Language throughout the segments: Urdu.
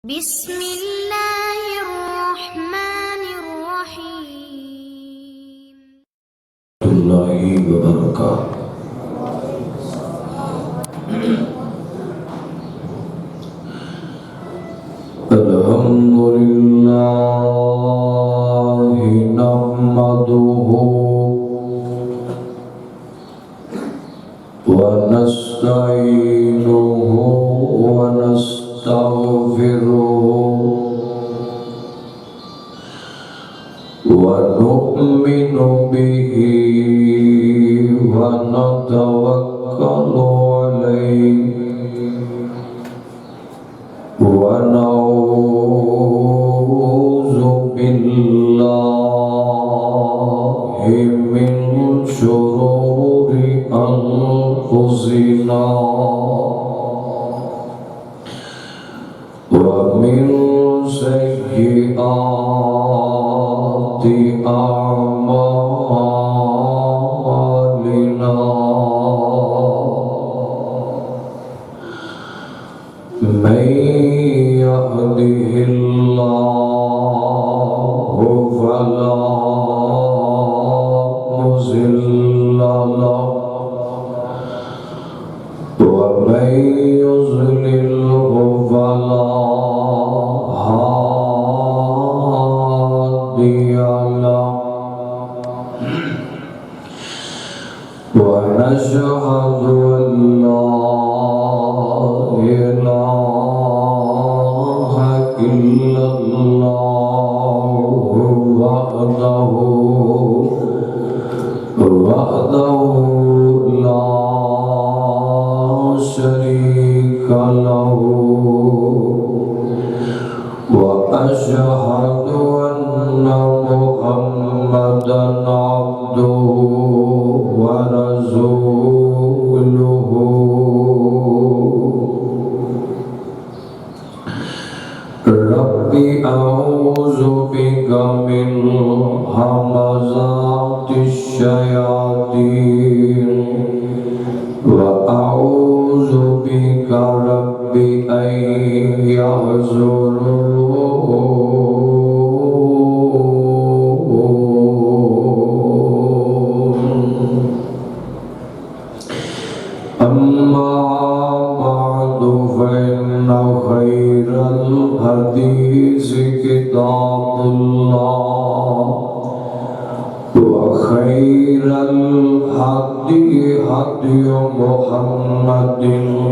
بسم الله الرحمن الرحيم. الله وبركاته. الحمد لله نحمده ونستعينه ونستغفره ونؤمن به ونتوكل عليه ونعوذ بالله من شرور أنفسنا ومن سيئات أعمالنا من يهده الله فلا مضل له ومن يضلله فلا هادي له ونشهد أن لا إله إلا الله وحده لا شريك له وأشهد أن محمدا عبده ورسوله رب أعوذ بك من همزات الشياطين وأعوذ بك رب أن يحضرون أما بعد فإن خير الحديث كتاب الله وخير الهدي هدي محمد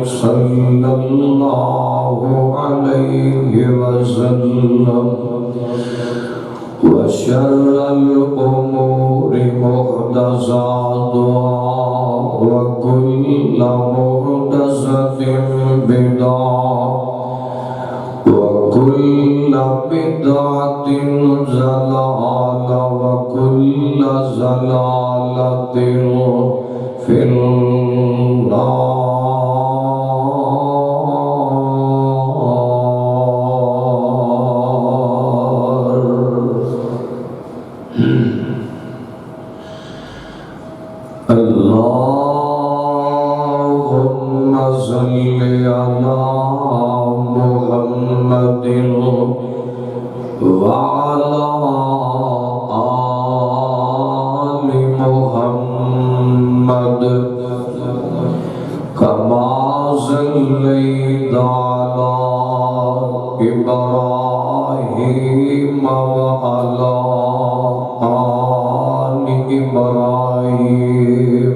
صلى الله عليه وسلم وشر الأمور محدثاتها وكل محدثة بدعة وكل بدعة ضلالة وكل ضلالة في النار. اللهم صل على محمد وعلى آل محمد كما صليت على إبراهيم وعلى آل إبراهيم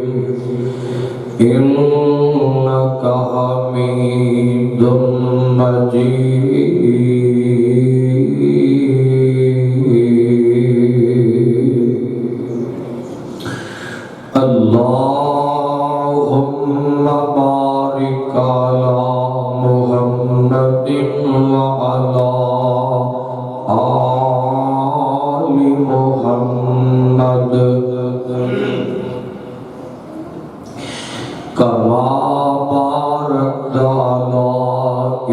إنك حميد مجيد. اللهم بارك على محمد وعلى آل محمد كما باركت على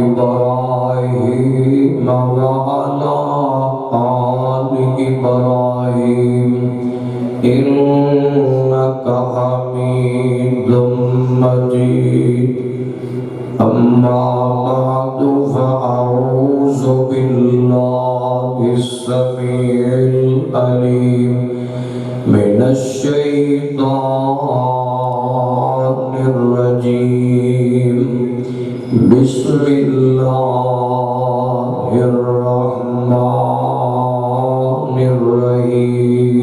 إبراهيم وعلى آل إبراهيم إنك حميد مجيد. أما بعد فأعوذ الشيطان الرجيم بسم الله الرحمن الرحيم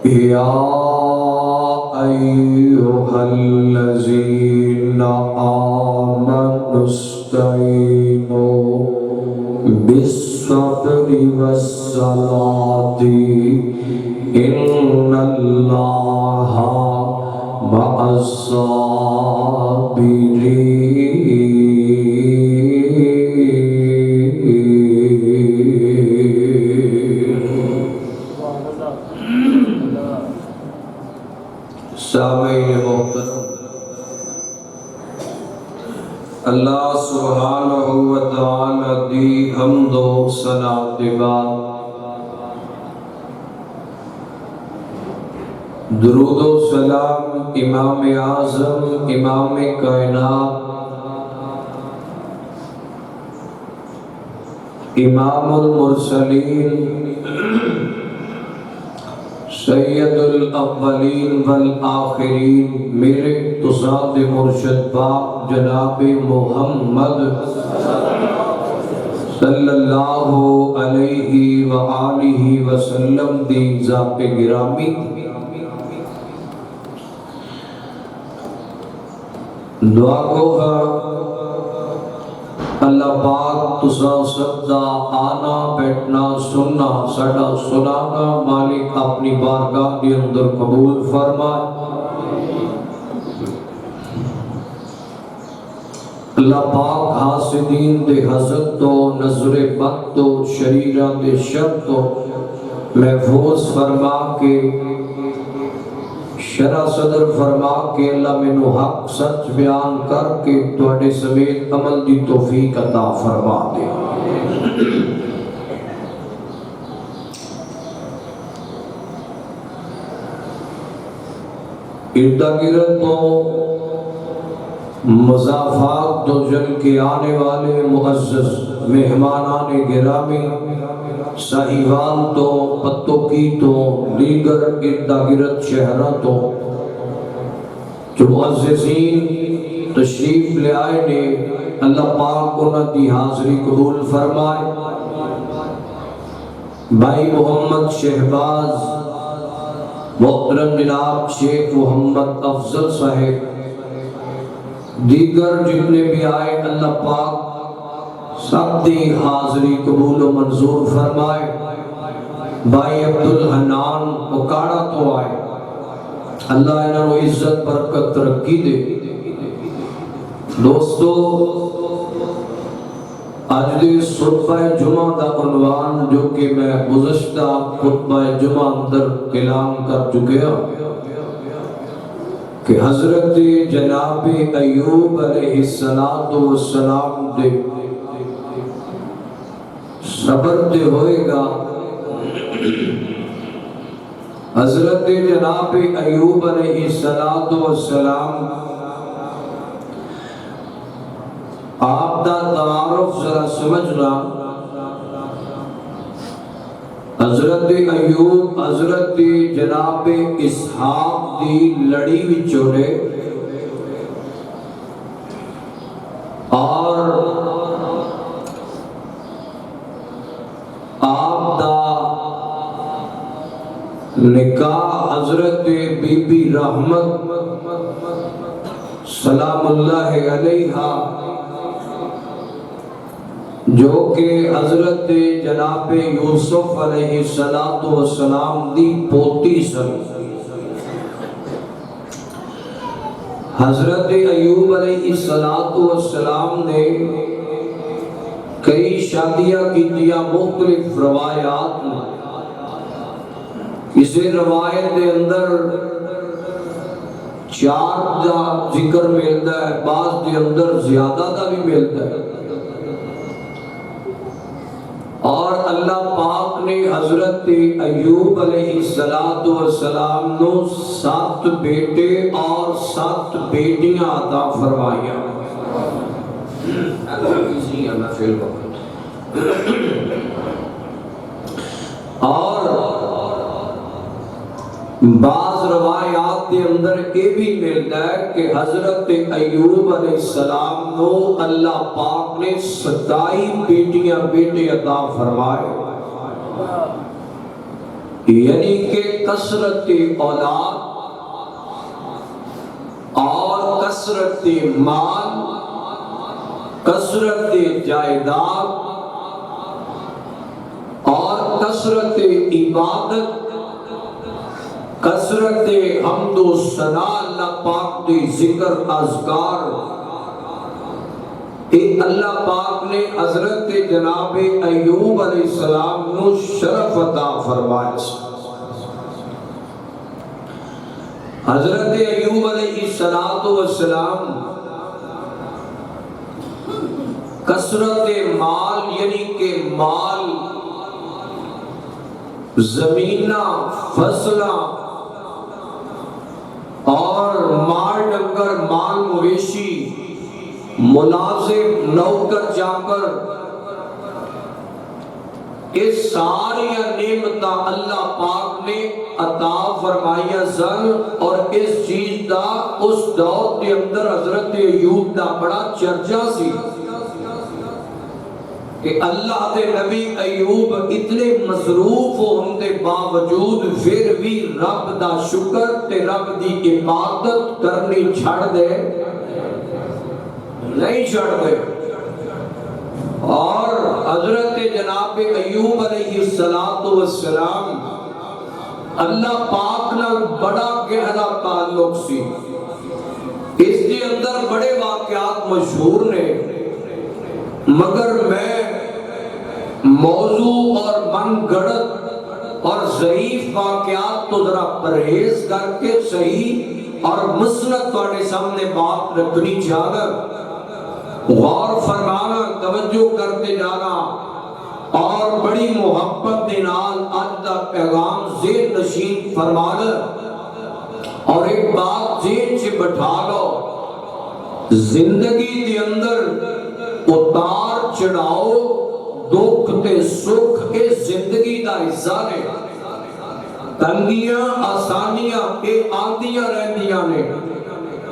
يا أيها الذين آمنوا استعينوا بالصبر والصلاة إن الله مع الصابرين. سامعین محترم، اللہ سبحانہ و تعالی دی حمد و ثنا دے بعد درود و سلام امام اعظم امام کائنات امام المرسلین سید الاولین والآخرین میرے تساد مرشد پاک جناب محمد صلی اللہ علیہ وآلہ وسلم دی ذات گرامی دعا کو اللہ پاک تسا سب دا آنا بیٹھنا سننا سڑا سنانا مالک اپنی بارگاہ کے اندر قبول فرمائے۔ اللہ پاک حاسدین دے حسد تو نظر بد تو شریرہ دے شر تو محفوظ فرما کے شرع صدر فرما کے اللہ منو حق سچ بیان کر کے تواڈے سمیت عمل دی توفیق عطا فرما دے۔ اردا گرد تو مضافات دو جل کے آنے والے معزز مہمانان گرامی ساہیوال تو پتو کی تو دیگر اردا گرد شہرہ تو جو معززین تشریف لے آئے نے اللہ پاک انہاں دی حاضری قبول فرمائے۔ بھائی محمد شہباز محترم جناب شیخ محمد افضل صاحب دیگر جتنے بھی آئے اللہ پاک سب دی حاضری قبول و منظور فرمائے۔ بھائی عبدالحنان اکاڑا تو آئے اللہ انہوں نے عزت برکت ترقی دے۔ دوستو آج دی خطبہ جمعہ دا عنوان جو کہ میں گزشتہ خطبہ جمعہ اندر اعلان کر چکے ہوں کہ حضرت جناب ایوب علیہ السلام دے صبر دے ہوئے گا۔ حضرت جناب ایوب علیہ السلام آپ دا تعارف ذرا سمجھنا۔ حضرت ایوب حضرت جناب اسحاق دی لڑی وچوڑے اور آپ دا نکاح حضرت بی بی رحمت سلام اللہ علیہا جو کہ حضرت جناب یوسف علیہ السلام دی پوتی سن۔ حضرت ایوب علیہ السلام نے کئی شادیاں کی دیا مختلف روایات میں۔ کسی روایت دے اندر 4 دا ذکر ملتا ہے، بعض دے اندر زیادہ دا بھی ملتا ہے۔ اور اللہ پاک نے حضرت ایوب علیہ السلام نو 7 بیٹے اور 7 بیٹیاں عطا فرمائیاں۔ اور بعض روایات کے اندر یہ بھی ملتا ہے کہ حضرت ایوب علیہ السلام کو اللہ پاک نے 27 بیٹیاں بیٹے عطا فرمائے، یعنی کہ کثرت اولاد اور کثرت مال، کثرت جائیداد اور کثرت عبادت، کثرت حمد و ثنا اللہ پاک دی ذکر اذکار، اللہ پاک نے حضرت جناب ایوب علیہ السلام نو شرف عطا فرمایا۔ حضرت ایوب علیہ السلام کثرت مال، یعنی کہ مال، زمینہ، فصلہ اور مال ڈنگر، مال مویشی، ملازم، نوکر چاکر، یہ ساری نعمتاں اللہ پاک نے عطا فرمایا سن، اور اس چیز دا اس دور کے اندر حضرت ایوب دا بڑا چرچا سی کہ اللہ دے نبی ایوب اتنے مصروف ہونے باوجود پھر بھی رب دا شکر تے رب دی عبادت کرنی چھڑ دے نہیں چھڑ دے۔ اور حضرت جناب ایوب علیہ السلام اللہ پاک نال بڑا گہرا تعلق سی، اس کے اندر بڑے واقعات مشہور نے، مگر میں موضوع اور من گڑت اور ضعیف واقعات تو ذرا پرہیز کر کے صحیح اور مسند تواڈے سامنے بات رکھنی چاہنا، غور فرمانا، توجہ کرتے جانا، اور بڑی محبت دے نال اج دا پیغام ذہن نشین فرمانا، اور ایک بات ذہن سے بٹھا لو، زندگی دے اندر اتار چڑھاؤ، دکھ تے سکھ اے زندگی دا حصہ نے، تنگیاں آسانیاں اے آندیاں رہندیاں نے۔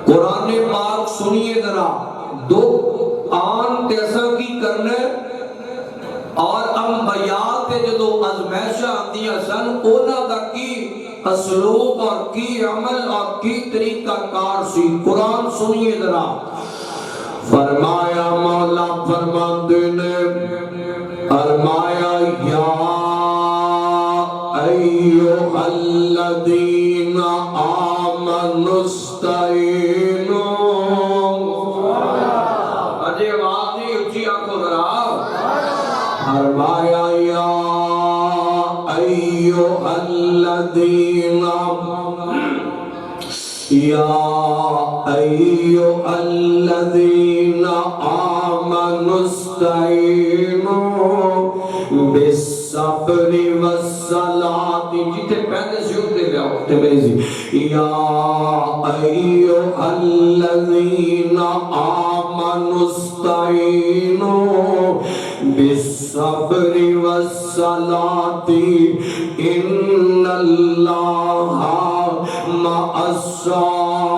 قرآن پاک سنیے ذرا، دکھ آن تے اساں کی کرنا ہے، اور انبیاء تے جدو ازمائشاں آندیاں سن انہاں دا کی اسلوب اور کی عمل اور کی طریقہ کار سی۔ قرآن سنیے ذرا، فرمایا مولا فرماندے نے، فرمایا یا ایھا الذین آمنوا استعینوا، اجے آواز نہیں اونچی آنکھوں ذرا، فرمایا یا ایھا الذین یا ایھا الذین آمنوا استعینوا بالصبر والصلاۃ، جتنے پہلے سے ہوتے لے آؤ تمیزی، یا ایھا الذین آمنوا استعینوا بالصبر والصلاۃ ان اللہ مع الصابرین۔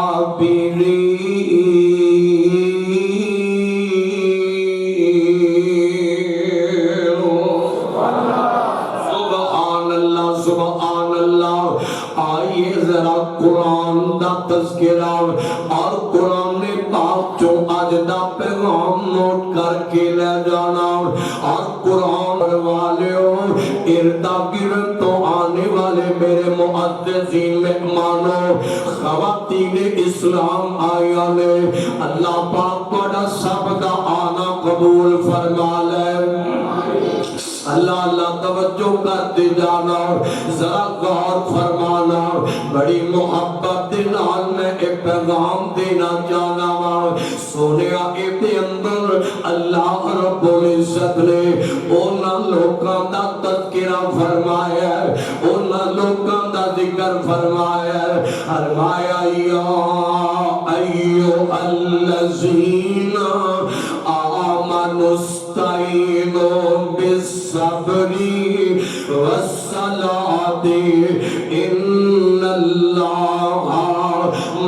سبحان اللہ سبحان اللہ۔ آئیے ذرا قرآن دا تذکرہ اور قرآن پاک جو آج دا پیغام نوٹ کر کے لے جانا، اور قرآن والیوں اردا گرد تو آنے والے میرے معززین مہمانوں، خواتین اسلام آیا نے، اللہ پاک بڑا سب دا آنا قبول فرما لے۔ اللہ اللہ توجہ کرتے جانا، ذرا غور فرمانا، بڑی محبت دے نال میں ایک پیغام دینا چاہنا وا۔ سونیا اے اندر اللہ رب العزت نے انہاں لوکاں دا تذکرہ فرمایا ہے، انہاں لوکاں دا ذکر فرمایا ہے، فرمایا یا ایھا الذین آمنوا استعینوا بالصبر والصلاۃ ان اللہ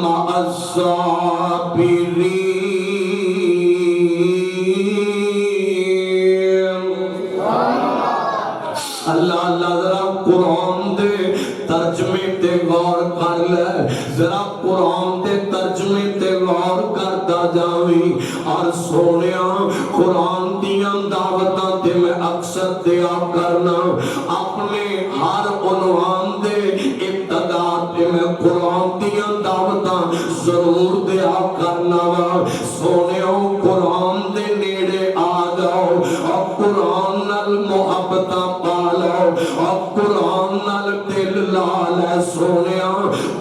مع الصابرین. اللہ اللہ ذرا قرآن دے ترجمے تے غور کر لے، ذرا قرآن دے ترجمے تے غور کرتا جاویں. اور سونیا قرآن دیاں دعوتاں تے میں اکثر دیا کرنا اپنے ہر عنوان دے ابتدا تے میں قرآن دیاں دعوتاں ضرور دیا کرنا وا. سونیا قرآن دے نیڑے آ جاؤ اور قرآن نال محبتاں پا لو اور قرآن نال دل لا لے. سونیا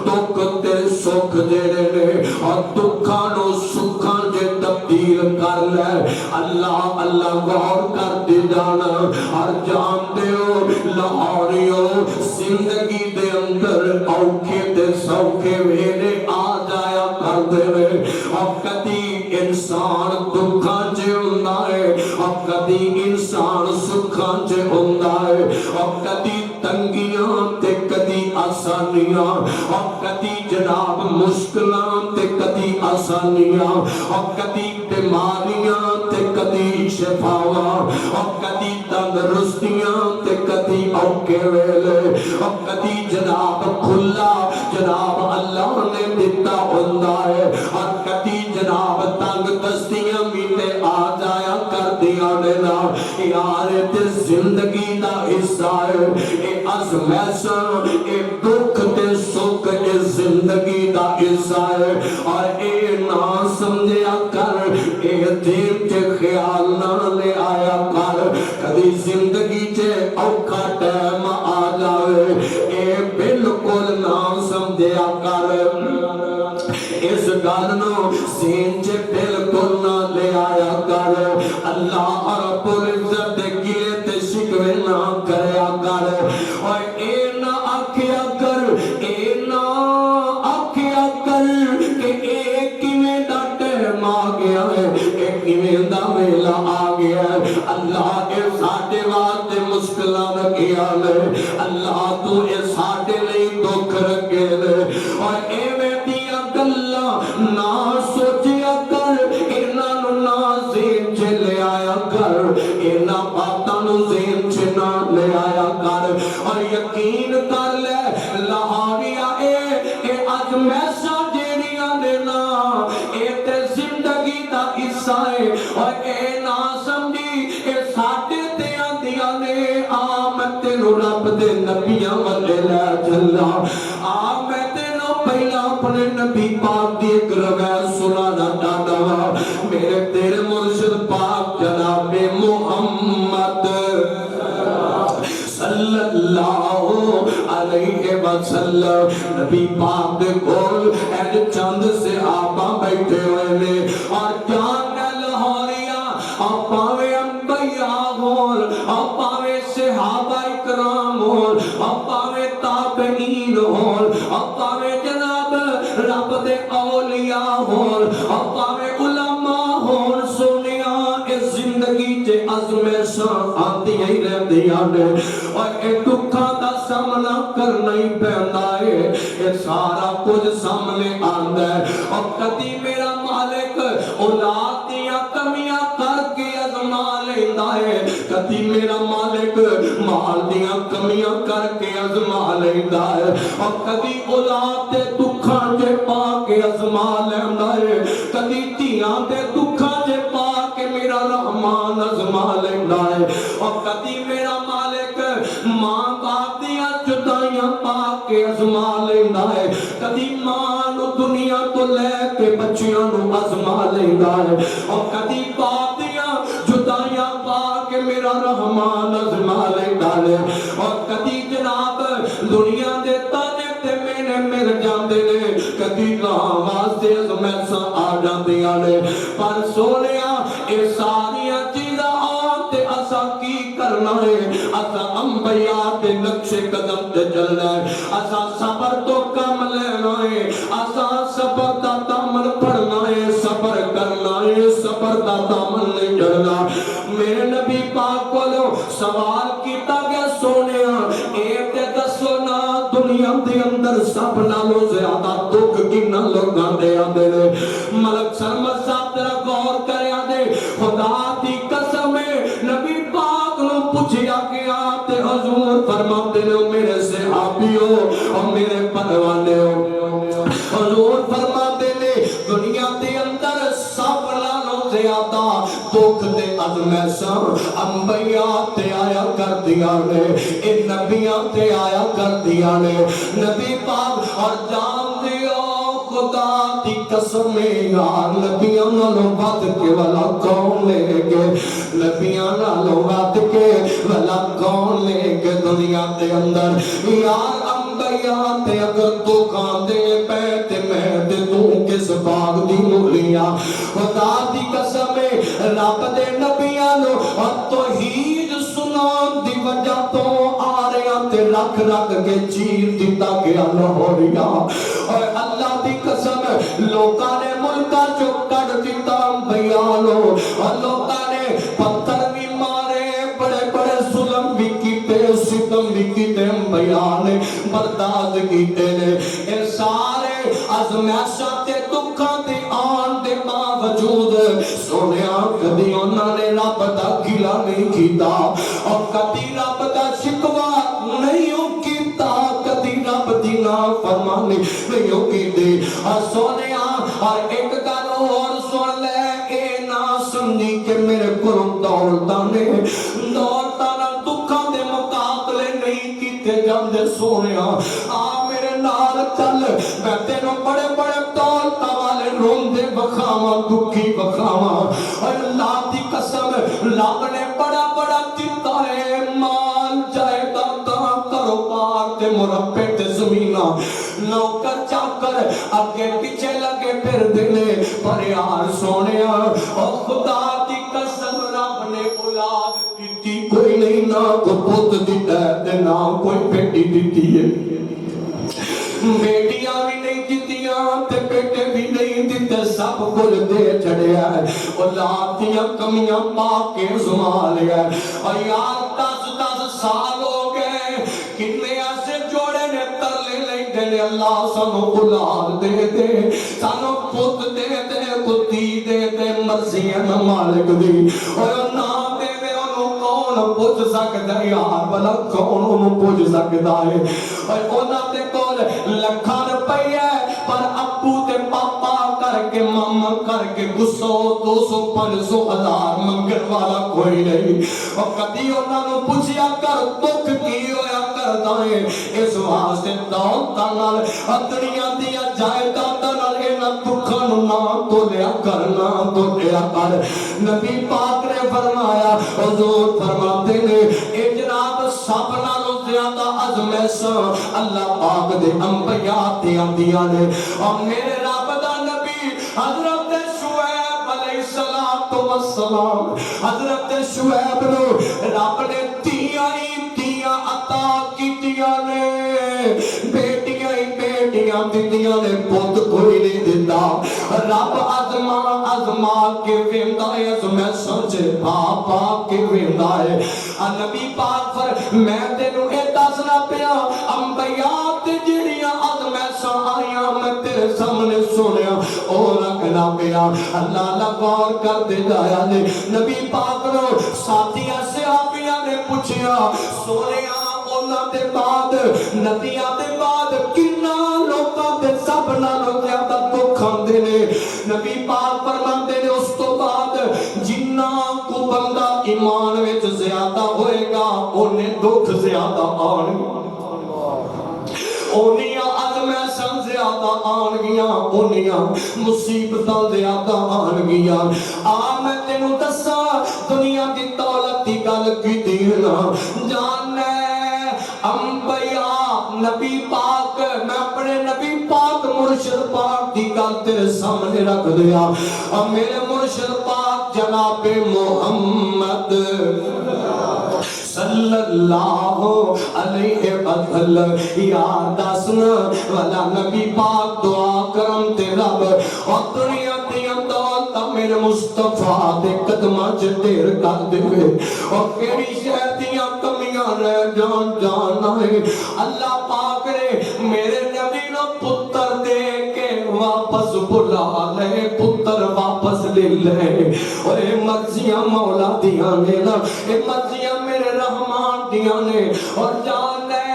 دکھ تے سکھ جڑے نے اور دکھاں نو سکھاں جے تبدیل کر لے. اللہ اللہ غور کر دے جانا. اور جانتے ہو لاہوریو زندگی دے اندر اوکھے تے سوکھے ویلے آ جایا کر دے اور کدی انسان دکھاں چ ہوندا ہے اور کدی انسان سکھاں چ ہوندا ہے اور کدی تنگیاں تے کدی آسانیاں اور کدی جناب مشکلاں تے کدی آسانیاں اور کدی بیماریاں تے کدی شفاواں اور کدی تندرستیاں تے کدی اوکے ویلے اور کدی جناب کھلا جناب اللہ نے دیتا ہوندا ہے اور کدی جناب تنگ دستیاں بھی تے آ جایا کر دیا نے نا. یار تے زندگی دا حصہ ہے اے ازمیشاں اے دکھ تے سکھ اے زندگی دا حصہ ہے. اور اے نہ سمجھیا کر اے دین تے خیال نہ لے آیا کر کدی زندگی تے اوکھا ٹائم آ جاوے اے بالکل نہ سمجھیا کر. اس گل نو سین چ بالکل نہ لے آیا کر. اللہ رب العزت دے گلے تے شکوے نہ کریا کر. اور اے نہ آکھیا کر اے نہ آکھیا کر کہ اے کیویں دا ٹائم آ گیا ہے اے کیویں دا ویلا آ گیا ہے. اللہ اے ساڈے واسطے مشکلاں رکھیاں نے. اللہ تو اے ساڈے لئی دکھ رکھے نے. اور ایویں دیاں گلاں نہ سوچیا کر انہاں نو نہ ذہن چ لے آیا کر انہاں باتاں نو ذہن چ نہ لے آیا کر. اور یقین کر لے لاہوریا اے ازمیشاں جیڑیاں نے نا اے تے زندگی دا حصہ ہے. اور اے نہ سمجھی اے ساڈے تے آندیاں نے آ میں تینوں رب دے نبیاں والے لے چلا. آ میں تینوں پہلا اپنے نبی پاک دی ایک روایت سنانا چاہتا ہوں. میرے تیرے مرشد پاک جناب محمد صلی اللہ علیہ وسلم نبی پاک دے کول اج چند صحابہ بیٹھے ہوئے نے. اور جان لاہوریا اور پاوے انبیاء ہون اور پاوے صحابہ اکرام ہون اور پاوے تابعین ہون اور پاوے جناب رب دے اولیاء ہون اور پاوے علماء ہون. سونیا اس زندگی چ ازمیشاں آندیاں ہی رہندیاں نے اور اے دکھاں دا سامنا کرنا ہی پیندا ہے. اے سارا کچھ سامنے آندا ہے. اور کدی میرا مالک اولاد دیاں کمیاں کر کے ازما لیندا ہے کدی میرا مالک مال دیاں کمیاں کر کے ازما لیندا ہے. اور کدی اولاد دے دکھاں چ پا کے ازما لیندا ہے کدی دھیاں دے دکھاں چ پا کے میرا رحمان ازما لیندا ہے. اور کدی میرا مالک ماں باپ دیاں جدائیاں پا کے ازما لیندا ہے کدی ماں نو دنیا تو لے کے بچیاں نو ازما لیندا ہے. اور کدی باپ دیاں جدائیاں پا کے میرا رحمان ازما لیندا ہے. اور کدی جناب دنیا دے تانے تے مینے مل جاندے نے کدی کہاں واسطے ازمیشاں آ جاندیاں نے. پر سونیا اے ساریاں چیزاں آن تے اسا کی کرنا ہے. اسا انبیاء تے نقش قدم تے چلنا ہے. اسا صبر تو کم لینا ہے. اسا صبر دا دامن پڑھنا ہے صبر کرنا ہے صبر دا دامن نہیں چڑھنا. میرے نبی پاک کو سوال کیتا گیا سونیا اے تے دسو دنیا دے اندر سب نالوں زیادہ دکھ کنا لوگاں دے آندے نے ملک سرمد صاحب تیرا غور کریا دے خدا دی قسم نبی پاک نو پوچھیا گیا تے حضور فرماتے نے میرے صحابیو اور میرے پروانے ہو حضور فرماتے نے دنیا دے اندر سب نالوں زیادہ دکھ تے ازمیشاں انبیاء تے آیا کر دیا نے اے نبیاں تے آیا کر دیا نے نبی پاک اور جان دیو خدا دی قسم یار نبیاں نالوں ود کے والا کون لے گے نبیاں نالوں ود کے والا کون لے گے دنیا دے اندر یار انبیاء تے اگر تو کاندے پہ تے میں تے تو کس باغ دی مولیاں خدا دی قسم رب دے نبیاں نو اور توحید سنان دی وجہ تو آ رہے تے رکھ رکھ کے چیر دیتا گیا لاہوریا اور اللہ دی قسم لوکاں نے ملکاں چو کڈ دیتا بیانو اور لوکاں نے پتھر بھی مارے بڑے بڑے ظلم بھی کیتے ستم بھی کیتے بیان برداشت کیتے نے اے سارے ازمیشاں تے دکھاں تے آن دے باوجود سونیا کدی انہاں نے رب دا گلا نہیں کیتا اور کدی رب دا شکوا نہیں کیتا کدی رب دی نافرمانی نہیں کیتی اور سونیا اور ایک گل اور سن لے اے نہ سمجھی کہ میرے کولوں دولتاں نے دولتاں نال دکھاں دے مقابلے نہیں کیتے جاندے سونیا آ میرے نال چل میں تینوں بڑے بڑے دولتاں والے روندے بخاواں دکھی بخاواں اور اللہ دی قسم رب نے بڑا بڑا دیتا ہے مال جائیداداں کاروبار تے مربے تے زمیناں نوکر چاکر اگے پیچھے لگے پھر دنے پر یار سونیا اور خدا دی قسم رب نے اولاد دیتی کوئی نہیں نہ کوئی پوت دیتا ہے نہ کوئی بیٹی دیتی ہے بیٹیاں بھی نہیں دیتیاں تے بیٹے بھی نہیں دیتے سب کل دے چڑھیا ہے اولاد دیاں کمیاں پاک کے زما لیا ہے اور یار 10 سال ہو گئے کتنے ایسے جوڑے نے ترلے لیں دے اللہ سانو اولاد دے دے سانو پت دے دے کتی دے دے مرضی ہے نہ مالک دی اور نام دے دے انہوں کون پوچھ سکتا یار بلا کون انہوں پوچھ سکتا ہے اور انہوں تے کون لکھاں روپیہ پر ابو تے پاپا کر کے ماما کر کے 200 200 500 ہزار منگن والا کوئی نہیں اور کدی انہوں نے پوچھیا کر دکھ کی ہویا کرتا ہے اس واسطے دولتاں نال دنیا دیا جائیداداں نال انہاں دکھاں نوں نہ تولیا کرنا تولیا کر نبی پاک نے فرمایا حضور فرماتے نے اے جناب سب نالوں زیادہ ازمیشاں اللہ پاک دے انبیاء تے آندیاں نے اور میرے رب دا نبی حضرت شعیب علیہ السلام حضرت شعیب نو رب نے تیاں عطا کیتیاں نے بیٹیاں ہی بیٹیاں دیتیاں نے پوت کوئی نہیں دیتا رب ازما کے ویندا ہے ازمے سمجھے پاپا کے ویندا ہے نبی پاک پر میں تینوں اے دسنا پیا انبیاء تے جڑیاں ازمیشاں آئیاں میں تیرے سامنے سنیا او رکھنا پیا اللہ لا غور کر دے جایا نے نبی پاک نو ساتھیاں صحابیاں نے پوچھیا سونیا انہاں دے بعد نبیاں دے بعد کنا لوکاں تے سب نالوں زیادہ دکھ آندے نے نبی پاک فرماندے نے اس تو بعد جنہ کو بندہ ایمان وچ زیادہ ہوئے گا انہیں دکھ زیادہ آن اونیاں ازمیشاں زیادہ آن گیاں اونیاں مصیبتاں زیادہ آن گیاں میں تینوں دساں دنیا دی دولت دی گل کیتی نا جاننا انبیاء نبی پاک میں اپنے نبی پاک مرشد پاک دی گل تیرے سامنے رکھ دیا اور میرے مرشد پاک جناب محمد صلی اللہ علیہ وسلم یاد دسنا والا نبی پاک دعا کرم تے رب اور دنیا دیا دولت میرے مصطفیٰ دے قدمہ چ ڈھیر کر دے اور کیڑی شہر دیاں کمیاں رہ جانا ہے. اللہ پاک نے میرے نبی نو پتر دے کے واپس بلا لے, پتر واپس لے لے. اور اے مرضیاں مولا دیاں نے نا, اے مرضیاں میرے رحمان دیاں نے. اور جان ہے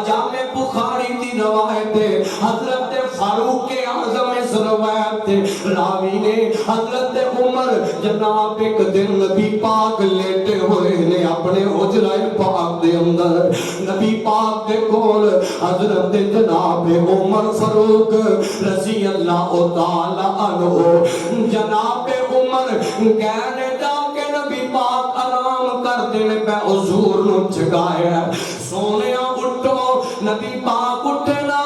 جامع بخاری دی روایت ہے, حضرت فاروق اعظم اس روایت ہے, راوی نے حضرت عمر جناب ایک دن نبی پاک لیٹے ہوئے نے اپنے حجرہ پاک دے اندر, نبی پاک دے کول حضرت جناب عمر فاروق رضی اللہ تعالی عنہ جناب عمر کہنے جا کے نبی پاک آرام کر دینے پہ حضور نو جگایا. سونیا اٹھو, نبی پاک اٹھے نا,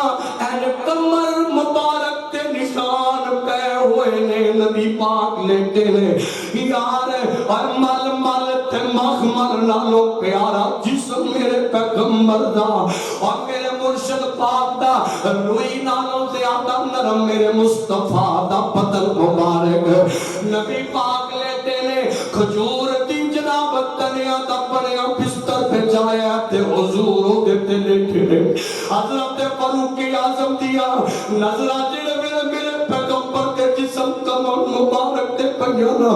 این کمر مبارک تے نشان پہ ہوئے نے, نبی پاک لیٹے نے. یار اور مل مل تے مخمل نالو پیارا جسم میرے پیغمبر دا اور میرے مرشد پاک دا, روئی نالو زیادہ نرم میرے مصطفیٰ دا بدن مبارک. نبی پاک لیٹے نے, کھجور دی جناب تنیا دا بنیا بستر پہ جایا تے حضور ہو دیتے لیٹے نے. حضرت فاروق اعظم دیا نظرہ جڑے میرے پیغمبر کے جسم کمر مبارک تے پہیانا,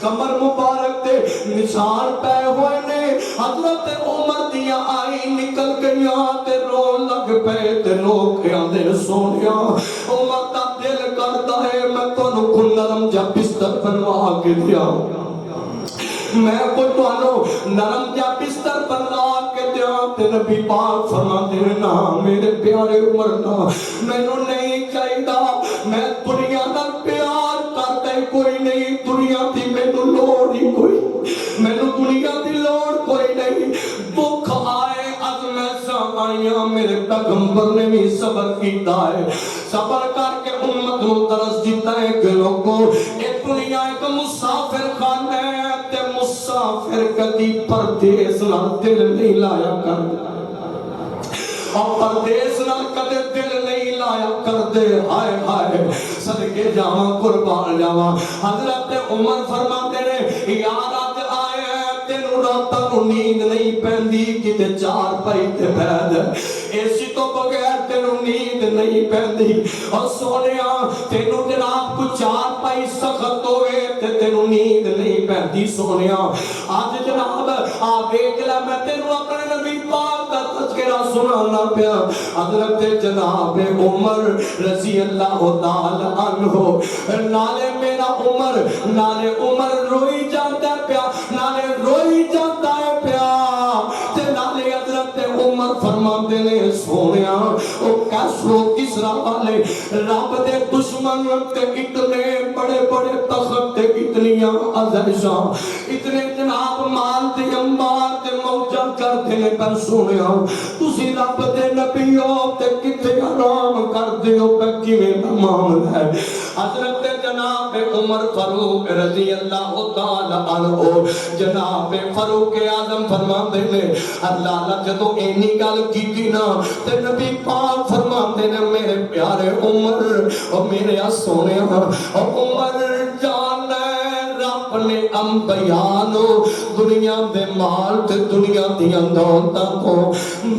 کمر مبارک تے نشان پہ ہوئے نے. حضرت عمر دیا آئی نکل گیا تے رو لگ پہ تے لوگ آندے سونیا عمر دا دل کرتا ہے میں تو نکو نرم جا بستر بنوا کے دیا, میں کوئی توانو نرم جا بستر بنوا کے دیا. تے نبی پاک فرماتے ہیں نا میرے پیارے عمر نا, میں نو نہیں چاہیدا, میں دنیا دا پیار کرتا ہی کوئی نہیں, دنیا دی میں نو لوڑ ہی کوئی, میں نو دنیا دی لوڑ کوئی نہیں. دکھ آئے از میں سامائیاں میرے پیغمبر نے بھی صبر کیتا ہے, صبر کر کے امت نو درس دیتا ہے کہ لوگوں ایک دنیا ایک مسافر خان ہے, مسافر کدی پردیس نہ دل نہیں لایا کر, اور پردیس نہ کدے دل نہیں لایا کر دے. ہائے ہائے صدقے جاواں قربان جاواں. حضرت عمر فرماتے نے یار آج آئے ہیں تینوں راتاں نو نیند نہیں پیندی, کتے چار پائی تے بیٹھ ایسی تو بغیر تینوں نیند نہیں پیندی. اور سونیا تینوں جناب کو چار پائی سخت ہوئے تے تینوں نیند نہیں پیندی. سونیا آج جناب دیکھ لے میں تینوں اپنے نبی پاک دا تذکرہ سنانا پیا. حضرت جناب عمر رضی اللہ تعالی عنہ نالے میرا عمر, نالے عمر روئی جاتا ہے پیا, نالے روئی جاتا ہے پیا, تے نالے حضرت عمر فرماتے نے سونیا او کیسرو کسرا والے رب دے دشمن تے اتنے بڑے بڑے تخت تے اتنیاں عزائشاں اتنے جناب مال تے انبار تے موجہ کرتے نے, پر سونیا تسی رب دے نبی ہو تے کتے آرام کر دے ہو پہ کیویں دا معاملہ ہے. حضرت جناب عمر فاروق رضی اللہ تعالی عنہ جناب فاروق اعظم فرماتے نے اللہ اللہ جدو اینی گل کیتی نا تے نبی پاک فرماتے نے میرے پیارے عمر اور میرے سونے عمر جان رب نے انبیاء نو دنیا دے مال تے دنیا دیاں دولتاں کو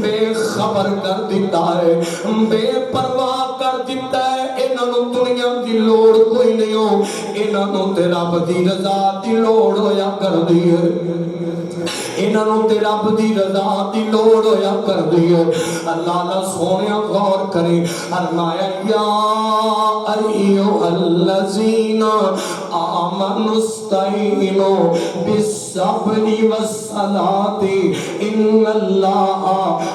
بے خبر کر دیتا ہے, بے پرواہ کر دیتا ہے. انہاں نو دنیا دی لوڑ کوئی نہیں ہو, انہاں نو تے رب دی رضا دی لوڑ ہویا کر دی ہے, انہاں نو تے رب دی رضا دی لوڑ ہویا کر دی ہے. اللہ اللہ سونیا غور کرے فرمایا یا ایھا الذین آمنوا استعینوا بالصبر والصلاۃ ان اللہ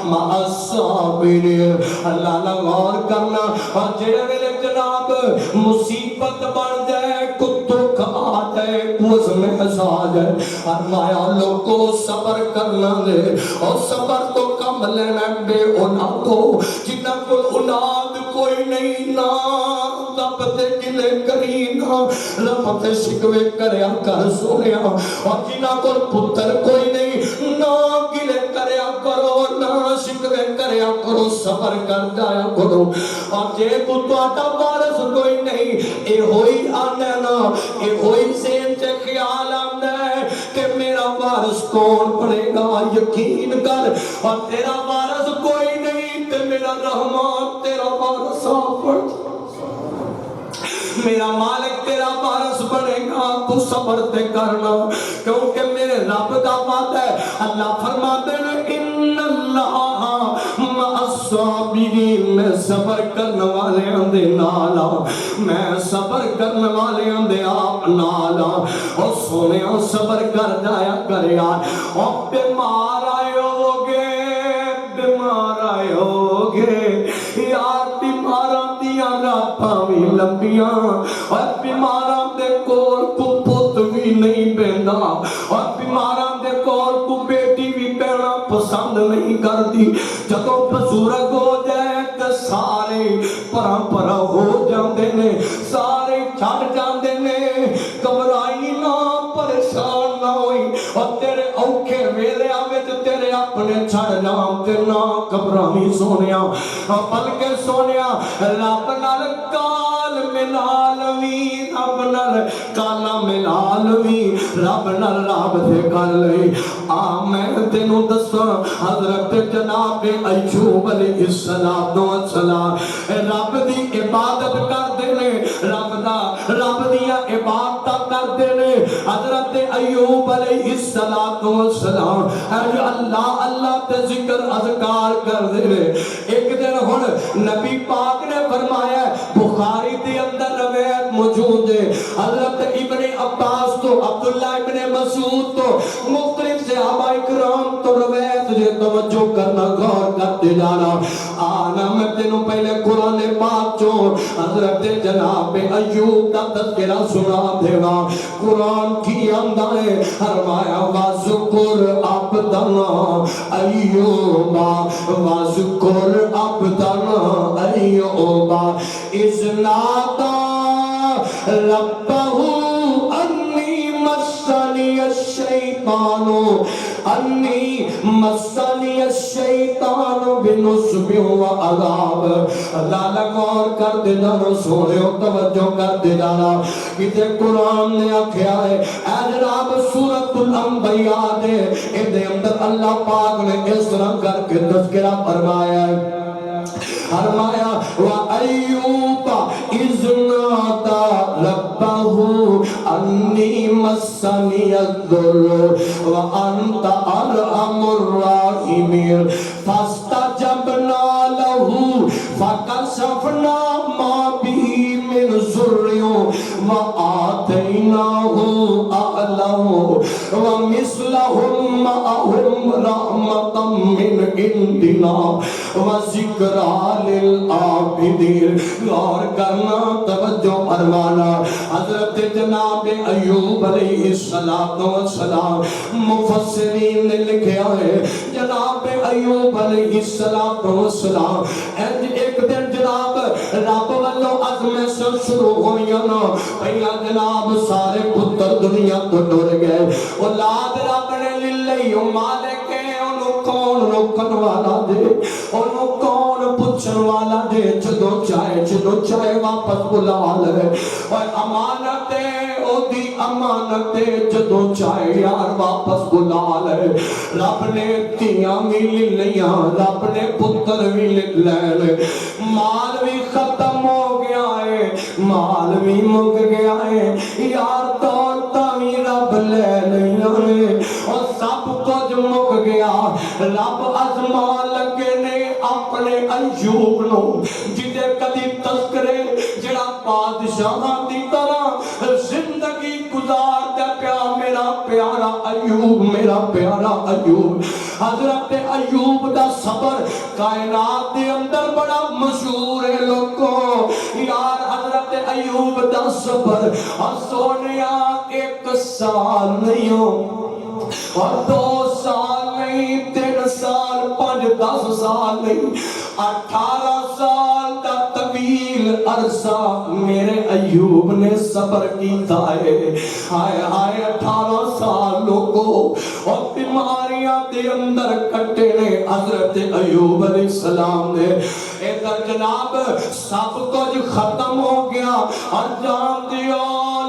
مع الصابرین. اللہ اللہ غور کرنا, اور جڑے ویلے جناب مصیبت بن جائے, کو دکھ آ جائے, کو اس آ جائے, فرمایا لوگوں صبر کرنا دے, اور صبر تو کم لینا بے اولاد ہو, جنہ کو اولاد کوئی نہیں نا رب تے گلے کری نا رب تے شکوے کریا کر سونیا, اور جنہ کو پتر کوئی نہیں نا گلے کریا کرو نا شکوے کریا کرو, صبر کر جایا کرو. اور جے کو تواڈا وارث کوئی نہیں اے ہوئی آنا نا, اے ہوئی سین تے خیال آندا ہے کہ میرا وارث وارث کون بنے گا؟ یقین کر، اور تیرا وارث کوئی نہیں تے میرا رحمان تیرا وارث آفر، میرا مالک تیرا وارث بنے گا، تو صبر تے کرنا، کیونکہ میرے رب دا وعدہ ہے۔ اللہ فرماتے ہیں ان اللہ مع الصابرین، میں صبر کرنے والے دے نال، میں صبر کرنے والے دے آپ نال۔ اور سونیا صبر کر جایا کر یار، اور بیمار آئے ہوگے، بیمار آئے ہوگے یار، بیماراں دیاں راتاں بھی لمبیاں، اور بیماراں دے کول کو پت بھی نہیں بیندا، اور بیماراں دے کول کو بیٹی بھی پینا پسند نہیں کرتی۔ جدوں بزرگ ہو جائے تے سارے پراں پراں ہو جاندے نے، سارے چھڑ جاندے نے۔ گھبرائی نہ، پریشان نہ ہوئی، اور تیرے اوکھے ویلیاں وچ تیرے اپنے چھڑ جان تے نہ گھبرائی سونیا، بلکہ سونیا رب نال کال ملا لوی، رب نال کالا ملا لوی، رب نال رابطے کر لئی۔ میں تینوں دساں حضرت جناب ایوب علیہ السلام رب دی عبادت کردے نے، رب دیا عبادت کردے نے۔ حضرت ایوب علیہ السلام اللہ اللہ تے ذکر اذکار کردے نے۔ ایک دن ہن نبی پاک نے فرمایا، بخاری دے اندر روایت موجود ہے، حضرت ابن عباس تو عبداللہ ابن مسعود تو مختلف صحابہ اکرام تو روایت جے توجہ کرنا، غور کرتے جانا۔ آنا میں تینوں پہلے قرآن پاک چوں حضرت جناب ایوب کا تذکرہ سنا دیوا۔ قرآن کی اندر ہے، فرمایا وَذْكُرْ عَبْدَنَا ایوبا، وَذْكُرْ عَبْدَنَا ایوبا اِذْ نَادَى رَبَّهُ أَنِّي مَسَّنِيَ الشَّيْطَانُ انی مسنی الشیطان بنصب و عذاب۔ اللہ غور کر دے جانا، سوڑیو توجہ کر دے جانا، کتے قرآن نے آکھیا ہے اے جناب سورۃ الانبیاء دے اندے اندر اللہ پاک نے اس طرح کر کے تذکرہ فرمایا ہے، فرمایا وَأَيُّوبَ إِذْ نَادَى رَبَّهُ أَنِّي مَسَّنِيَ الضُّرُّ وَأَنْتَ أَرْحَمُ الرَّاحِمِينَ فَاسْتَجَبْنَا لَهُ فَكَشَفْنَا مَا بِهِ مِنْ ضُرٍّ وَآتَيْنَاهُ أَهْلَهُ وَمِثْلَهُمْ مَعَهُمْ رَحْمَةً مِنْ عِنْدِنَا وَذِكْرَىٰ لِلْعَابِدِينَ۔ غور کرنا، توجہ فرمانا۔ حضرت جناب ایوب علیہ السلام مفسرین نے لکھا ہے، جناب ایوب علیہ السلام ایک دن جناب رب والوں عظمت سے شروع ہوئی نا، پہلا جناب سارے پتر دنیا تو ڈر گئے، اولاد رب نے للہی مالک ہے، انہوں کون روکن والا دے، انہوں کون پوچھن والا دے، جدو چاہے واپس بلا لے، اور امانت ہے او دی امانت ہے، جدو چاہے یار واپس بلا لے۔ رب نے تیاں بھی لے لیاں، رب نے پتر بھی لے لے، مال بھی ختم ہو گیا ہے، مال بھی مک گیا ہے، یار دولتاں بھی رب لے لیاں نے، اور سب کچھ مک گیا۔ رب ازمان لگے نے اپنے ایوب نو، جدے کدی تذکرے جڑا بادشاہاں دی طرح زندگی گزارتا پیا، میرا پیارا ایوب، میرا پیارا ایوب۔ حضرت ایوب دا صبر کائنات دے اندر بڑا مشہور ہے لوگوں، یار حضرت ایوب دا صبر، اور سونیا 1 سال نہیں ہو، اور 2 سال نہیں، 3 سال 5 10 سال نہیں، 18 سال دا طویل عرصہ میرے ایوب نے صبر کیتا ہے۔ ہائے ہائے 18 سال لوگوں، اور بیماریاں دے اندر کٹے نے حضرت ایوب علیہ السلام نے۔ ادھر جناب سب کچھ ختم ہو گیا، اور جان دیو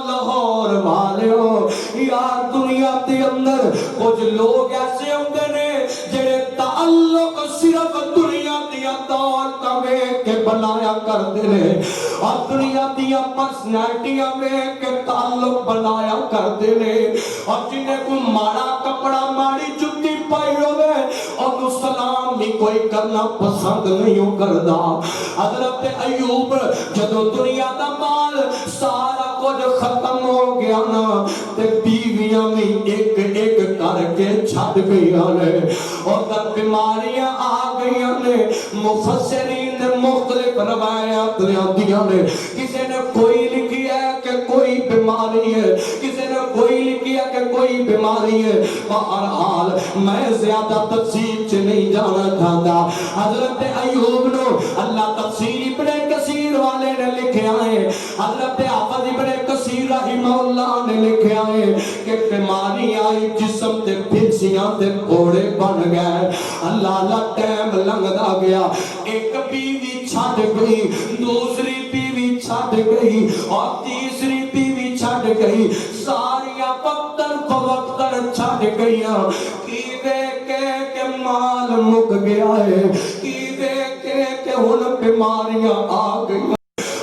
لاہور والے ہو، یار دنیا دے اندر کچھ لوگ ایسے ہوندے نے جڑے تعلق صرف دنیا دیا دولتاں ویکھ کے بنایا کردے نے اور دنیا دیا پرسنالٹیاں ویکھ کے تعلق بنایا کردے نے اور جنہیں کوئی ماڑا کپڑا ماڑی جُتی پائی ہوئے اور سلام نہیں کوئی کرنا پسند نہیں کردا. حضرت ایوب جدو دنیا دا مال سارا کچھ ختم ہو گیا نا تے بیویاں بھی ایک ایک کر کے چھڑ گئیاں نے اور در بیماریاں آ گئیاں نے. مفسرین نے مختلف روایات دیاں نے کسی نے کوئی لکھی ہے کہ کوئی بیماری ہے کسی نے کوئی لکھی ہے کہ کوئی بیماری ہے. بہرحال میں زیادہ تفصیل سے نہیں جانا چاہتا. حضرت ایوب نو اللہ تفسیر ابن کثیر والے نے لکھے آئے حضرت حافظ ابن کثیر رحمہ اللہ نے لکھے آئے کہ بیماری آئی جسم تے پھنسیاں تے گھوڑے بن گئے. اللہ اللہ ٹائم لنگدا گیا ایک بیوی چھٹ گئی دوسری بیوی چھٹ گئی اور تیسری بیوی چھٹ گئی ساریاں وقتاً فوقتاً چھٹ گئیاں. کی دیکھے کہ مال مک گیا ہے کی دیکھے کہ ہن بیماریاں آ گئی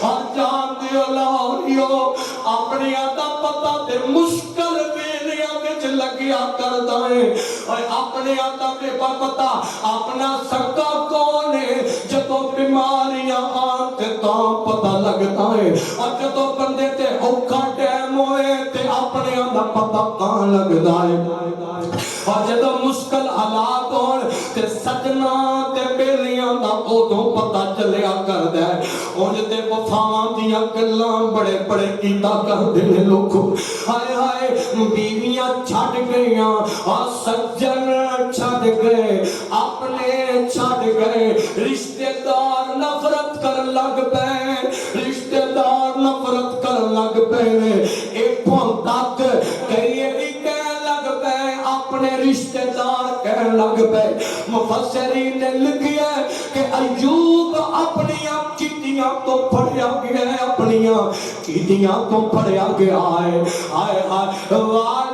اور جان دیو لاؤریو اپنی آدھا پتا تے مشکل ویلیاں وچ لگیا کردا ہے اور اپنے آدھا بے پتا اپنا سکا کون ہے جدو بیماریاں آن تے تاں پتا لگتا ہے اور جدو بندے تے اوکھا ٹائم ہوئے تے اپنے آدھا پتا کہاں لگتا ہے اور جدو مشکل حالات ہون تے سجنا تے بیلیاں دا ادوں پتا چلیا کردا ہے. اونج تے وفاواں دیاں گلاں بڑے بڑے کیتا کردے نے لوگ ہائے ہائے بیویاں چھڈ گئیاں اور سجن چھڈ گئے اپنے چھڈ گئے رشتہ دار نفرت کرن لگ پئے رشتہ دار نفرت کرن لگ پئے ایتھوں تک کئی بھی کہن لگ پئے اپنے رشتہ دار کہن لگ پئے. مفسرین نے لکھیا ہے کہ ایوب اپنیاں کیتیاں تو پھڑیا گیا ہے اپنیاں کیتیاں تو پھڑیا گیا ہے. ہائے ہائے واہ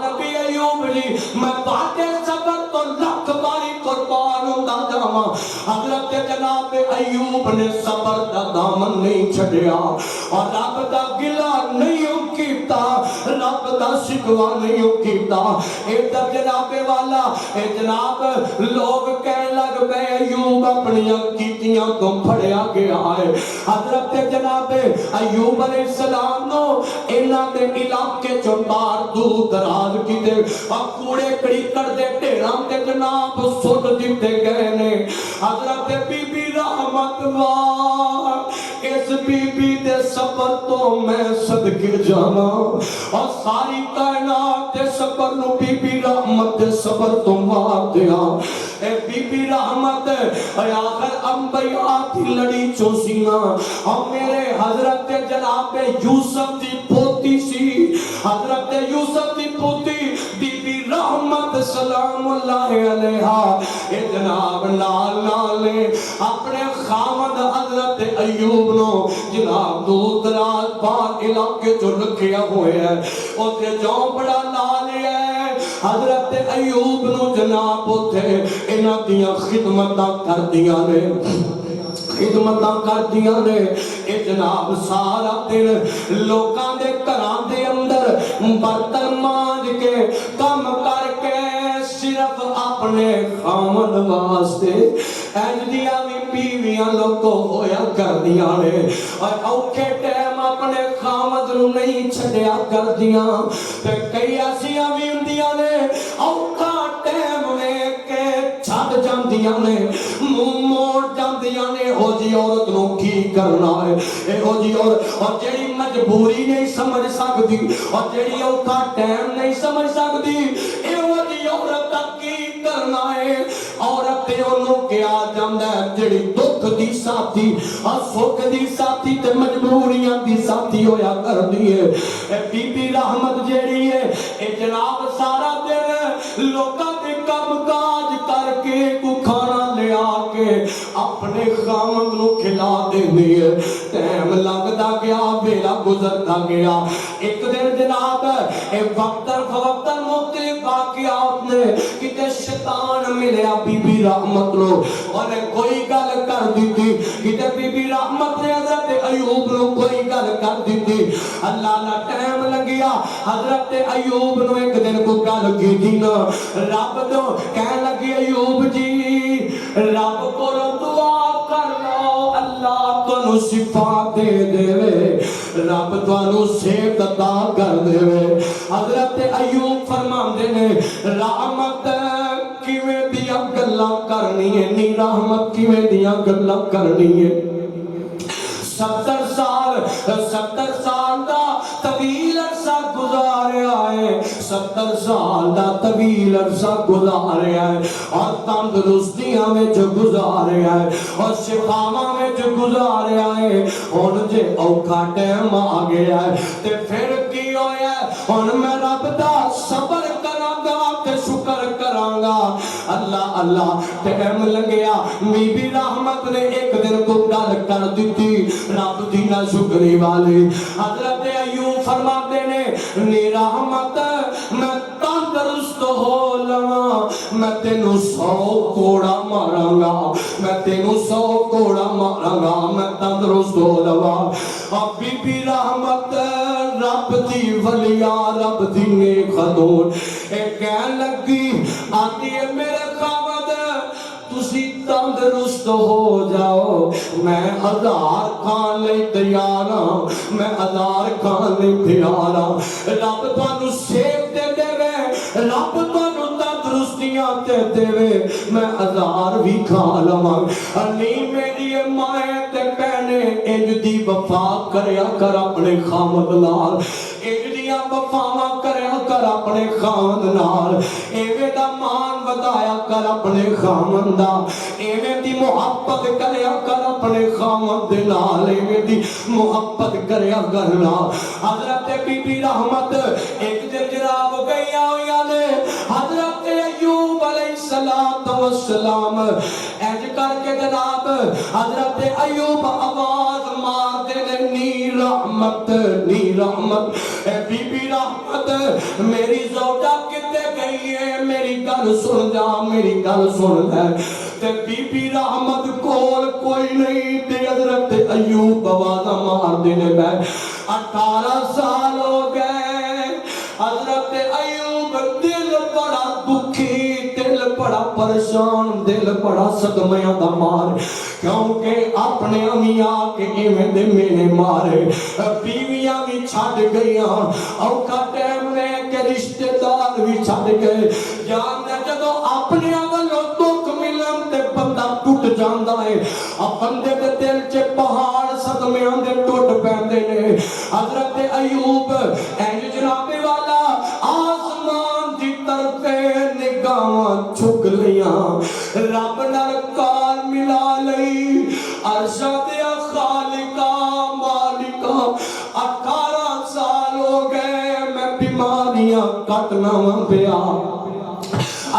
نبی ایوب جی میں باتیں صبر تو لکھ باری قربان ہوتا جاواں. حضرت جناب ایوب نے صبر دا دامن نہیں چھڈیا اور رب دا گلہ نہیں کیتا رب دا شکوا نہیں کیتا. ادھر جناب والا اے جناب لوگ کہنے لگ پئے ایوب اپنیاں کیتیاں تو پھڑیا گیا ہے. حضرت جناب ایوب علیہ السلام نو انہاں دے علاقے چوں باہر دور دراز کیتے اور کوڑے کڑیکڑ دے ڈھیراں تے جناب سٹ دتے گئے نے. حضرت بی بی رحمت واہ اس بی بی دے صبر تو میں صدقے جانا اور ساری کائنات دے صبر نو بی بی رحمت دے صبر تو مار دیا. اے بی بی رحمت اے آخر انبیاء کی لڑی چوسینا اور میرے حضرت جناب یوسف دی پوتی سی حضرت یوسف دی پوتی بی بی رحمت سلام اللہ علیہا اے جناب نال نالے اپنے خامد حضرت ایوب نو جناب دور دراز پاک علاقے جو رکھیا ہوئے ہیں اوتے جو بڑا نالے ہے حضرت ایوب نو جناب اوتے انہاں دیاں خدمتاں کر دیاں نے خدمتاں کر دیاں نے. اے جناب سارا دن لوکاں دے گھراں دے اندر برتن مانج کے کم کر کے صرف اپنے خامد واسطے اجدیاں بھی بیویاں لوگوں ہویا کر دیاں نے اور اوکھے ٹائم اپنے خامد نو نہیں چھڈیا کر دیاں تے کئی ایسیاں بھی ہوندیاں نے اوکھا ٹائم ویکھ کے چھڈ جاندیاں نے منہ موڑ جاندیاں نے. ہو جی عورت نو کی کرنا ہے اے ہو جی اور جیڑی مجبوری نہیں سمجھ سکتی اور جیڑی اوکھا ٹائم نہیں سمجھ سکتی اے ہو جی عورت دا کی کرنا ہے. عورت تے انہوں کیا جاندا ہے جیڑی دکھ دی ساتھی اور سکھ دی ساتھی تے مجبوریاں دی ساتھی ہویا کر دی ہے. اے بی بی رحمت جیڑی ہے اے جناب سارا دن لوکاں دے کام کاج کر کے کو کھانا لے آ کے اپنے خامد نو کھلا دینی ہے. ٹائم لگدا گیا ویلا گزردا گیا. ایک دن جناب اے وقتاً فوقتاً مختلف واقعات نے کتے شیطان ملیا بی بی رحمت لو اور کوئی گل کر دیتی کتے بی بی رحمت نے حضرت ایوب نو کوئی گل کر دیتی اللہ نہ ٹائم لگیا حضرت ایوب نو ایک دن کو گل کی تھی نا رب تو کہنے لگی ایوب جی رب کو دعا کر لو اللہ تو نو شفا دے دے رب تو نو صحت عطا کر دے حضرت ایوب فرماندے نے رحمت کیویں دیاں گلاں کرنی ہے نی رحمت کیویں دیاں گلاں کرنی ہے 70 سال دا طویل عرصہ گزاریا ہے 70 سال دا طویل عرصہ گزاریا ہے اور تندرستیاں وچ گزاریا ہے اور شفاواں وچ گزاریا ہے ہن جے اوکھا ٹائم آ گیا ہے تے پھر کی ہویا ہے ہن میں رب دا صبر کراں گا تے شکر کراں گا اللہ اللہ ٹائم لگیا بی بی رحمت نے ایک دن کو گل کر دیتی رب دی نہ شکری والی حضرت ایوب فرماتے نے نی رحمت میں تندرست ہو لواں میں تینوں 100 کوڑا ماراں گا میں تینوں 100 کوڑا ماراں گا میں تندرست ہو لواں اب بی بی رحمت رب دی ولیہ رب دی نیک خاتون اے کہن لگی آتی ہے میرے خاوند تسی تندرست ہو جاؤ میں 1000 کھان لئی تیار ہاں میں 1000 کھان لئی تیار ہاں رب تانوں صحت دے دے رب تانوں تندرستیاں دے دے میں 1000 بھی کھا لواں نہیں میری مائیں تے بہنے انج دی وفا کریا کر اپنے خامد نال انج دیاں وفاواں کریا کر اپنے خامد نال ایویں دا مان ودایا کر اپنے خامد دا ایویں دی محبت کریا کر اپنے خامد دے نال ایویں دی محبت کریا کرنا حضرت بی بی رحمت ایک دن جناب گئیاں ہویاں نے حضرت ایوب علیہ السلام اج کر کے جناب حضرت ایوب آواز مار دے نے نی رحمت بی بی رحمت میری زوجہ کتے گئی ہے میری گل سن جا میری گل سن لے تے بی بی رحمت کول کوئی نہیں تے حضرت ایوب آواز مار دے نے میں 18 سال ہو گئے حضرت ایوب دل بڑا دکھی دل بڑا پریشان دل بڑا صدمیاں دا مار کیونکہ اپنے امیاں کے ایویں دے مینے مارے بیویاں بھی چھڈ گئیاں اوکھا ٹائم لے کے رشتے دار بھی چھڈ گئے جاندا جدوں اپنے والوں دکھ ملن تے بندہ ٹوٹ جاندا ہے بندے دے دل چ پہاڑ صدمیاں دے ٹوٹ پیندے نے حضرت ایوب انج جناب والا آسمان دی طرف نگاہ چھک لیاں رب نال کال ملا لئی عرشاں دے خالقا مالکا 18 سال ہو گئے میں بیماریاں کٹنا پیا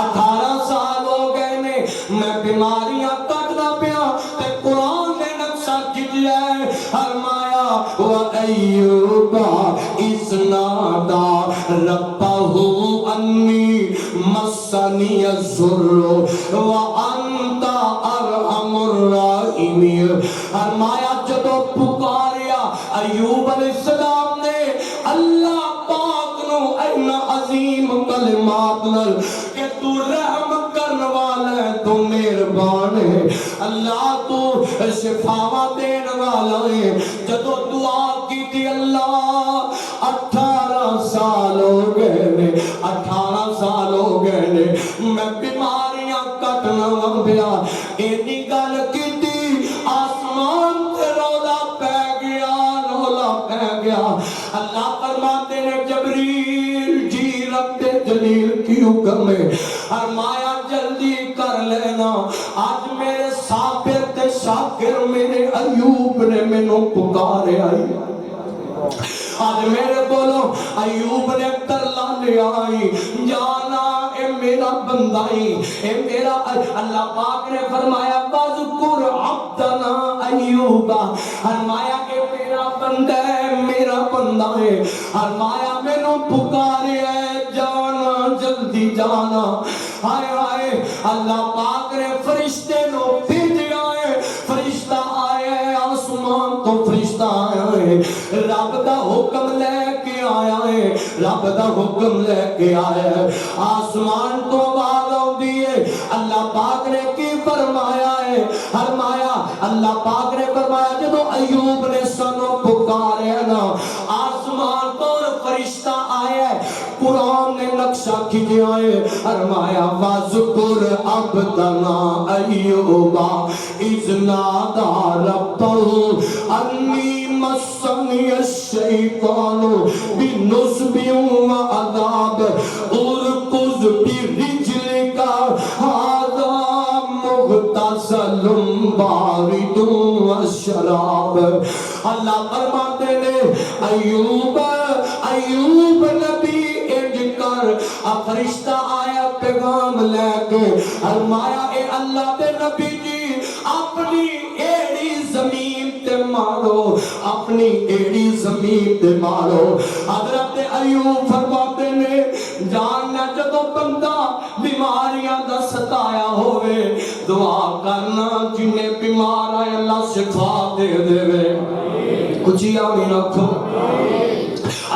18 سال ہو گئے نے میں بیماریاں کٹنا پیا تے قرآن نے نقشہ کھچیا ہے فرمایا وَأَيُّوبَ إِذْ نَادَى رَبَّهُ أَنِّي مَسَّنِيَ الضُّرُّ وَأَنْتَ أَرْحَمُ الرَّاحِمِينَ فرمایا جدو پکاریا ایوب علیہ السلام نے اللہ پاک نو این عظیم کلمات نال کہ تو رحم کرن والا ہے تو مہربان ہے اللہ تو شفاواں دین والا ہے جدو دعا کی تھی اللہ 18 سال ہو گئے نے 18 سال ہو گئے نے میں بیماریاں کٹنا پیا اینی گل کیتی آسمان تے رولا پہ گیا اللہ فرماتے نے جبریل جی رب جلیل کی حکم ہے فرمایا جلدی کر لینا آج میرے صابر تے شاکر میرے ایوب نے مینوں پکارے آئی آج میرے بولو ایوب نے ترلا لے آئی جانا اے میرا بندائی اے میرا اللہ پاک نے فرمایا وَذْكُرْ عَبْدَنَا ایوبا فرمایا کہ میرا بندہ ہے میرا بندہ ہے فرمایا مینوں پکارے جانا جلدی جانا. ہائے ہائے اللہ پاک نے فرشتے نو بھیجا ہے. فرشتہ آیا ہے آسمان تو فرشتہ آیا ہے, رب دا حکم لے کے آیا ہے, رب دا حکم لے کے آیا ہے. آسمان تو آواز آتی ہے. اللہ پاک نے کی فرمایا ہے, فرمایا اللہ پاک نے فرمایا جدو ایوب نے سانو پکارے نا آسمان تو فرشتہ آیا ہے. قرآن نے نقشہ کھینچا ہے, فرمایا وَذْكُرْ عَبْدَنَا أَيُّوبَ إِذْ نَادَىٰ رَبَّهُ أَنِّي مَسَّنِيَ الشَّيْطَانُ بِنُصْبٍ وَعَذَابٍ ارْكُضْ بِرِجْلِكَ هَٰذَا مُغْتَسَلٌ بَارِدٌ وَشَرَابٌ. اللہ فرماتے نے ایوب ایوب نبی انج کر. فرشتہ آیا پیغام لے کے, فرمایا اے اللہ دے نبی جی اپنی ایڑی زمین تے مارو, اپنی ایڑی زمین تے مارو. حضرت ایوب فرماتے نے جاننا جدو بندہ بیماریاں دا ستایا ہوئے دعا کرنا جنہیں بیمار آئے اللہ شفا دے دے. کچھ آمین رکھو.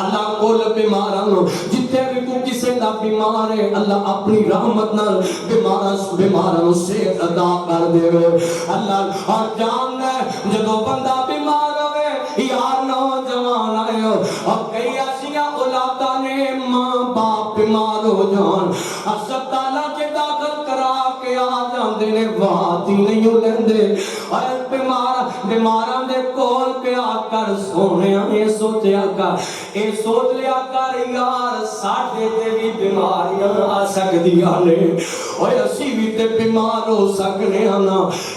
اللہ کول بیماروں جتنے بھی کو کسے دا بیمار ہے اللہ اپنی رحمت نال بیماروں سے عطا کر دے. اللہ اور جاننا جدو بندہ بیمار ہوئے یار نوجوان آئے اور کئی ایسیاں اولاداں نے ماں باپ بیمار ہو جان ہسپتالاں کے داخل کرا کے آ جاندے نے بات ہی نہیں لیندے. اور بیماراں دے کول پہ آ کر سونیا اے سوچیا کر اے سوچ لیا کر یار ساڈے تے بھی بیماریاں آ سکدیاں نے اوے اسی بھی تے بیمار ہو سکنے ہاں.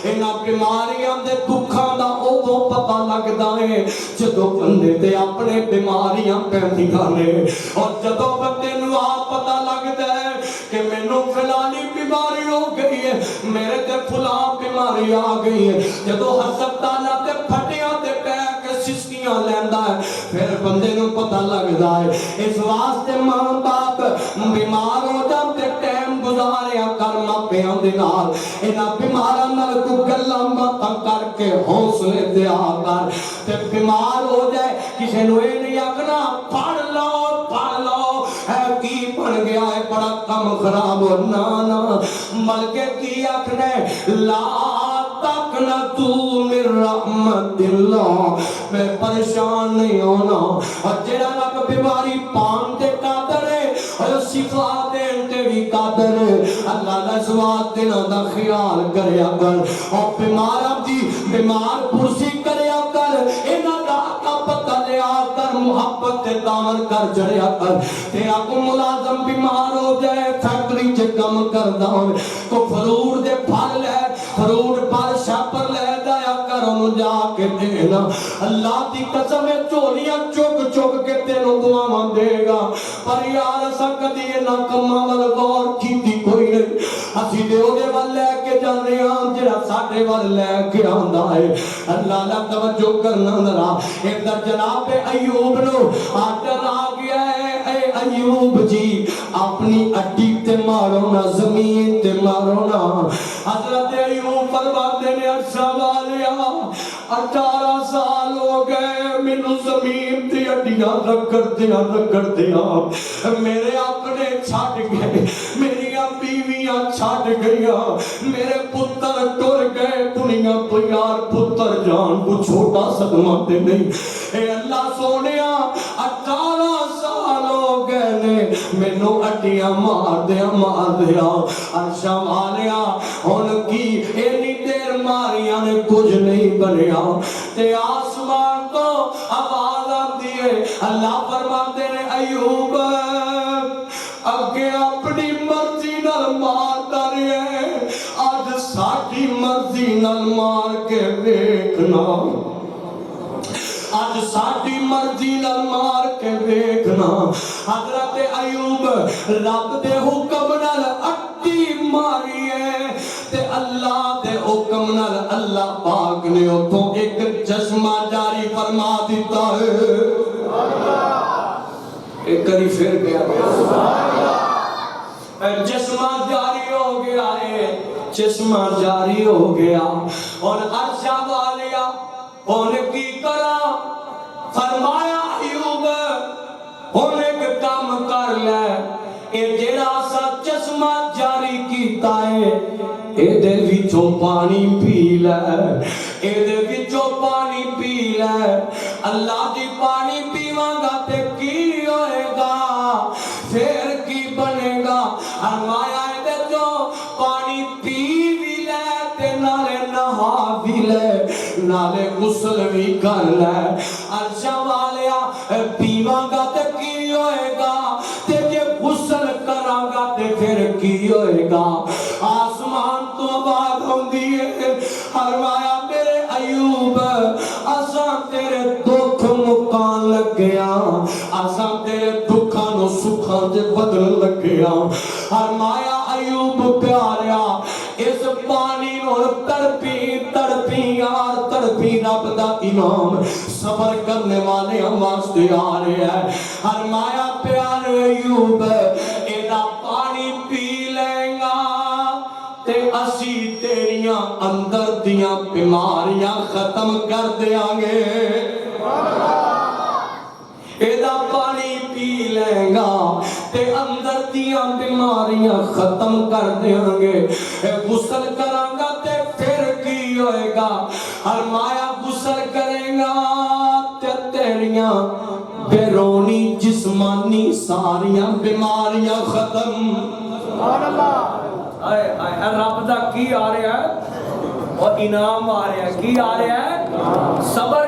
انہاں بیماریاں دے دکھاں دا اودوں پتہ لگدا ہے جدوں بندے تے اپنے بیماریاں پیندیاں نے. اور جدوں بندے نوں آپ پتہ لگدا ہے کہ مینوں فلانی بیماری ہو گئی ہے میرے تے فلاں بیماری آ گئی ہے, جدوں ہسپتالاں تے پھٹیاں تے پے کے سسکیاں لیندا ہے پھر بندے نوں پتہ لگدا ہے. اس واسطے ماں باپ بیمار ہو جاندے ٹائم گزاریا کر ماپیاں دے نال انہاں بیماراں نال کو گلاں باتاں کر کے حوصلے دیا کر. تے بیمار ہو جائے کسے نوں اے نہیں آکھنا پڑھ لو اے کی بن گیا ہے بڑا کم خراب ہو نا نا, بلکہ کی آکھنا لا تقنطوا من رحمت اللہ, میں پریشان نہیں ہونا. اور جڑا رب بیماری پان تے قادر ہے اور شفا دین تے بھی قادر ہے اللہ لزوات دنوں دا خیال کریا کر. اور بیماراں دی بیمار پرسی کریا کر, انہاں دا پتہ لیا کر, محبت تے دامن کر چڑھیا کر. تیرا کو ملازم بیمار ہو جائے فیکٹری چ کم کردا ہوے کو فروٹ دے پھل لے فروٹ پر شاپر لے جایا کر انہوں جا کے دینا. اللہ دی قسم ہے چولیاں چک چک کے تینوں دعاواں دے گا. پر یار اساں کدی نہ کماں ول غور کیتی کوئی نہیں. اسی دے او دے ول لے کے جانے ہاں جڑا ساڈے ول لے کے آندا ہے. اللہ دا توجہ کرنا ذرا. ادھر جناب ایوب نو آڈر آ گیا ہے اے ایوب جی اپنی اڈی تے مارو نا زمین تے مارو نا. حضرت ایوب فرماتے نے عرشہ والیا 18 سال ہو گئے مینوں زمین تے اڈیاں رگڑدیاں میرے اپنے چھڈ گئے, میریاں بیویاں چھڈ گئیاں, میرے پتر ٹر گئے دنیا تو یار پتر جان کو چھوٹا صدمہ تے نہیں. اے اللہ سونیا 18 سال ہو گئے نے مینوں اڈیاں مار دیا عرشاں والیا ہن کی اینی دیر ماریاں نے کچھ نہیں بنیا. تے آسمان تو آواز آتی ہے اللہ فرماتے نے ایوب اگے اپنی مرضی نال ماردا رہے اج ساڈی مرضی نال مار کے ویکھنا, آج ساڈی مرضی نال مار کے ویکھنا. حضرت ایوب رب دے حکم نال اٹی ماری ہے تے اللہ دے حکم نال اللہ پاک نے اتھوں ایک چشمہ جاری فرما دیتا ہے. ایک کری پھر گیا چشمہ جاری ہو گیا ہے، چشمہ جاری ہو گیا اور عرشہ والیا انہیں کی کرا فرمایا ایوب انہیں ایک کام کر لے اے جیڑا سا چشمہ جاری کیتا ہے اے دے وچوں پانی پی لے، اے دے وچوں پانی پی لے، اللہ دی پانی پیواں گا تے کی ہوئے گا، پھر کی بنے گا، فرمایا اے دے جو پانی پی بھی لے تے نالے نہا بھی لے، نالے غسل بھی کر لے، عرشہ والیا پیواں گا تے کی ہوئے گا، تے جے غسل کراں گا تے پھر کی ہوئے گا، آسمان تو آواز ہوندی ہے، فرمایا میرے ایوب اساں تیرے دکھ مکان لگیا، اساں تیرے دکھاں نو سکھاں دے بدل لگیا، فرمایا ایوب پیاریا اس پانی نو تڑپی تڑپی یار تڑپی رب دا امام صبر کرنے والے واسطے آ رہے ہیں، فرمایا پیارے ایوب ایدہ پانی پی لیں گا تے اسی تیریاں اندر دیاں بیماریاں ختم کر دیاں گے، ایدہ پانی پی لیں گا تے اندر دیاں بیماریاں ختم کر دیاں گے، غسل کراں گا تے پھر کی ہوئے گا، فرمایا غسل کریں گا تے تیریاں بیرونی جسمانی ساریاں بیماریاں ختم، رب دا کی آ رہا ہے اور انعام آ رہا ہے، کی آ رہا ہے صبر